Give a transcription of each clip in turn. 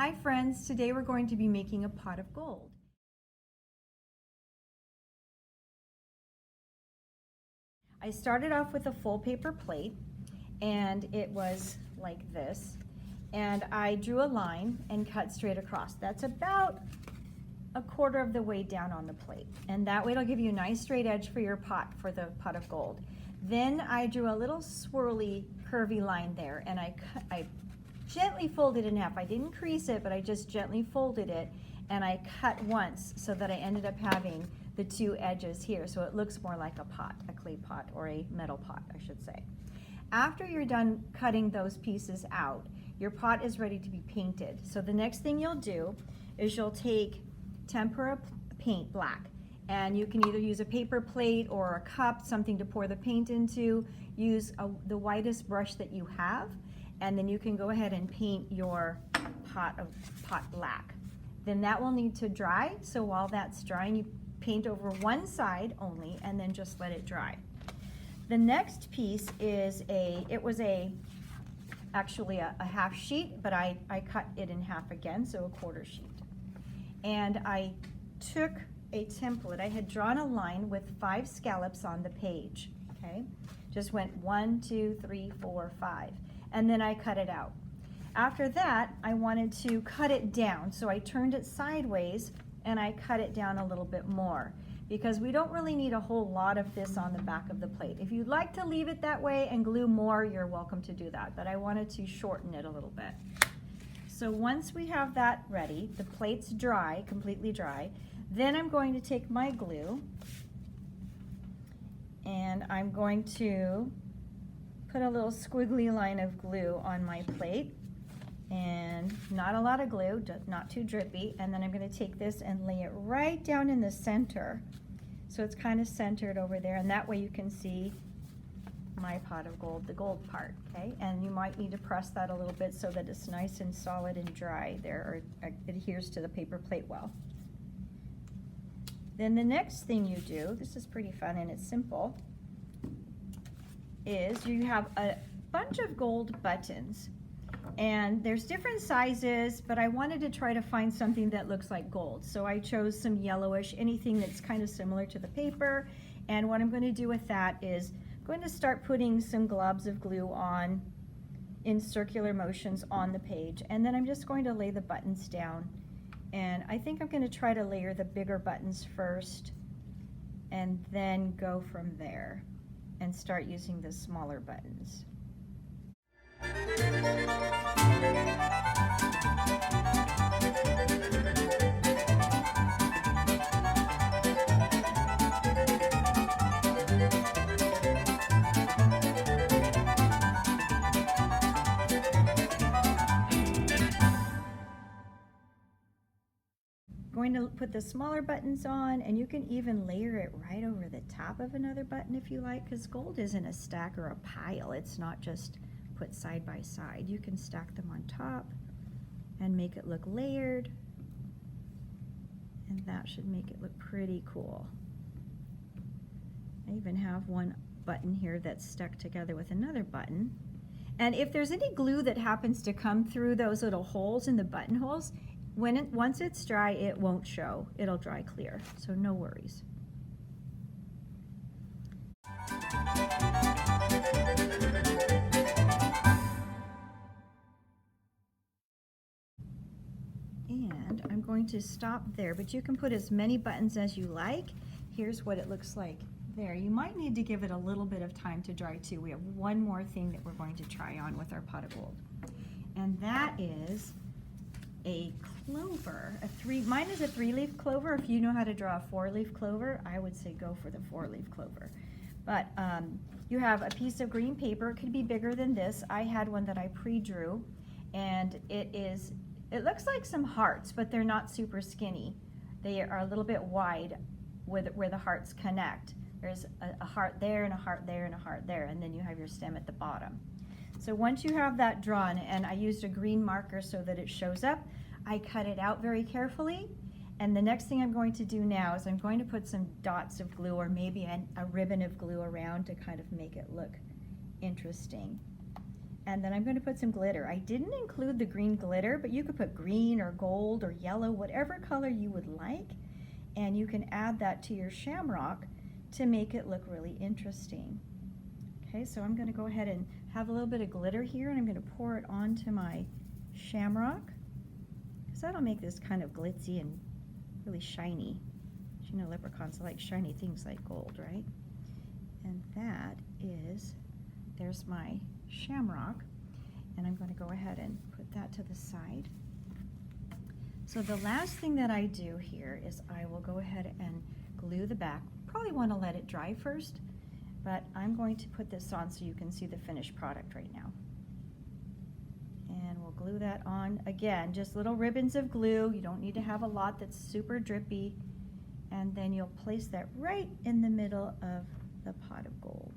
Hi friends, today we're going to be making a pot of gold. I started off with a full paper plate and it was like this, and I drew a line and cut straight across. That's about a quarter of the way down on the plate, and that way it'll give you a nice straight edge for your pot, for the pot of gold. Then I drew a little swirly curvy line there, and I gently folded it in half. I didn't crease it, but I just gently folded it, and I cut once so that I ended up having the two edges here, so it looks more like a pot, a clay pot, or a metal pot, I should say. After you're done cutting those pieces out, your pot is ready to be painted. So the next thing you'll do is you'll take tempera paint, black, and you can either use a paper plate or a cup, something to pour the paint into. Use the whitest brush that you have, and then you can go ahead and paint your pot black. Then that will need to dry, so while that's drying, you paint over one side only and then just let it dry. The next piece is actually a half sheet, but I cut it in half again, so a quarter sheet. And I took a template. I had drawn a line with 5 scallops on the page, okay? Just went 1, 2, 3, 4, 5. And then I cut it out. After that, I wanted to cut it down, so I turned it sideways and I cut it down a little bit more, because we don't really need a whole lot of this on the back of the plate. If you'd like to leave it that way and glue more, you're welcome to do that, but I wanted to shorten it a little bit. So once we have that ready, the plate's dry, completely dry, then I'm going to take my glue and I'm going to put a little squiggly line of glue on my plate, and not a lot of glue, not too drippy, and then I'm going to take this and lay it right down in the center, so it's kind of centered over there, and that way you can see my pot of gold, the gold part, okay? And you might need to press that a little bit so that it's nice and solid and dry there, or adheres to the paper plate well. Then the next thing you do, this is pretty fun and it's simple, is you have a bunch of gold buttons, and there's different sizes, but I wanted to try to find something that looks like gold, so I chose some yellowish, anything that's kind of similar to the paper. And what I'm going to do with that is I'm going to start putting some globs of glue on in circular motions on the page, and then I'm just going to lay the buttons down, and I think I'm going to try to layer the bigger buttons first and then go from there and start using the smaller buttons. Going to put the smaller buttons on, and you can even layer it right over the top of another button if you like, because gold isn't a stack or a pile. It's not just put side by side. You can stack them on top and make it look layered, and that should make it look pretty cool. I even have one button here that's stuck together with another button, and if there's any glue that happens to come through those little holes in the buttonholes, once it's dry, it won't show. It'll dry clear, so no worries. And I'm going to stop there, but you can put as many buttons as you like. Here's what it looks like there. You might need to give it a little bit of time to dry too. We have one more thing that we're going to try on with our pot of gold, and that is a clover. Mine is a 3-leaf clover. If you know how to draw a 4-leaf clover, I would say go for the 4-leaf clover. But you have a piece of green paper. It could be bigger than this. I had one that I pre-drew, and it looks like some hearts, but they're not super skinny. They are a little bit wide where the hearts connect. There's a heart there and a heart there and a heart there, and then you have your stem at the bottom. So once you have that drawn, and I used a green marker so that it shows up, I cut it out very carefully, and the next thing I'm going to do now is I'm going to put some dots of glue, or maybe a ribbon of glue around to kind of make it look interesting. And then I'm going to put some glitter. I didn't include the green glitter, but you could put green or gold or yellow, whatever color you would like. And you can add that to your shamrock to make it look really interesting. Okay, so I'm going to go ahead and have a little bit of glitter here, and I'm going to pour it onto my shamrock, because that'll make this kind of glitzy and really shiny. You know, leprechauns like shiny things like gold, right? And that is, there's my shamrock, and I'm going to go ahead and put that to the side. So the last thing that I do here is I will go ahead and glue the back. Probably want to let it dry first, but I'm going to put this on so you can see the finished product right now. And we'll glue that on. Again, just little ribbons of glue. You don't need to have a lot that's super drippy. And then you'll place that right in the middle of the pot of gold.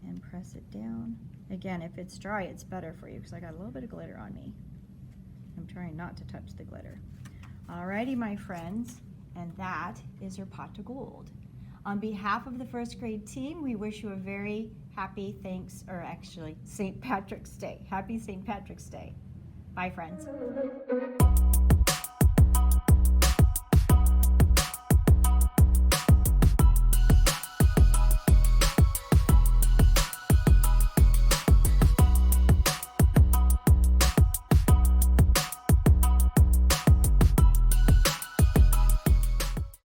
And press it down. Again, if it's dry, it's better for you because I got a little bit of glitter on me. I'm trying not to touch the glitter. Alrighty, my friends, and that is your pot of gold. On behalf of the first grade team, we wish you a very happy St. Patrick's Day. Happy St. Patrick's Day. Bye, friends.